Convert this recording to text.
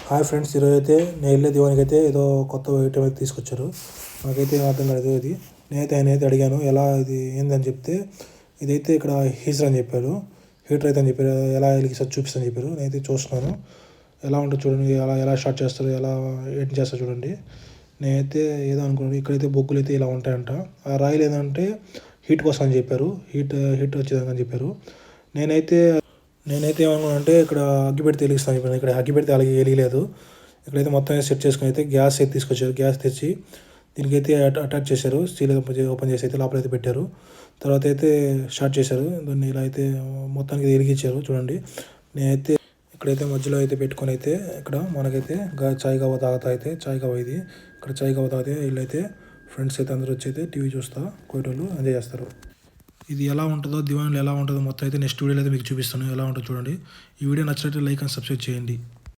Hi friends, ఈరోజు అయితే నేను వెళ్ళే దీవానికి అయితే ఏదో కొత్త ఐటమ్ అయితే తీసుకొచ్చారు. నాకైతే ఏం అర్థం కాలేదు. ఇది నేనైతే ఆయన అయితే అడిగాను ఎలా ఇది ఏందని చెప్తే ఇదైతే ఇక్కడ హీటర్ అని చెప్పారు. హీటర్ అయితే అని చెప్పారు. ఎలా వెలిగిస్తారు చూపిస్తాను చెప్పారు. నేనైతే చూస్తున్నాను ఎలా ఉంటుంది చూడండి. ఎలా స్టార్ట్ చేస్తారు, ఎలా ఏం చేస్తారు చూడండి. నేనైతే ఏదో అనుకున్నాను. ఇక్కడైతే బొగ్గులు అయితే ఇలా ఉంటాయంట. ఆ రాయిలు ఏంటంటే హీట్ కోసం అని చెప్పారు. హీట్ వచ్చేదానికి చెప్పారు. నేనైతే ఏమనుకున్నాను అంటే ఇక్కడ అగ్గి పెడితే వెలిగిస్తాను చెప్పాను. ఇక్కడ అగ్గి పెడితే అలాగే వెలిగలేదు. ఇక్కడైతే మొత్తం సెట్ చేసుకుని అయితే గ్యాస్ అయితే తీసుకొచ్చారు. గ్యాస్ తెచ్చి దీనికైతే అటాచ్ చేశారు. స్టీల్ ఓపెన్ చేసి అయితే లోపల అయితే పెట్టారు. తర్వాత అయితే స్టార్ట్ చేశారు. దాన్ని ఇలా అయితే మొత్తానికి వెలిగించారు చూడండి. నేనైతే ఇక్కడైతే మధ్యలో అయితే పెట్టుకొని అయితే ఇక్కడ మనకైతే చాయ్ గవ్వ తాగుతా అయితే చాయ్ గవ్వ ఇది. ఇక్కడ చాయ్ గవ్వ తాగితే వీళ్ళైతే ఫ్రెండ్స్ అయితే అందరూ వచ్చి అయితే టీవీ చూస్తా కోయటోళ్ళు ఎంజాయ్ చేస్తారు. ఇది ఎలా ఉంటుందో దివాన్లో ఎలా ఉంటుందో మొత్తం అయితే నెక్స్ట్ వీడియోలో అయితే మీకు చూపిస్తాను. ఎలా ఉంటుందో చూడండి. ఈ వీడియో నచ్చినట్లయితే లైక్ అండ్ సబ్స్క్రైబ్ చేయండి.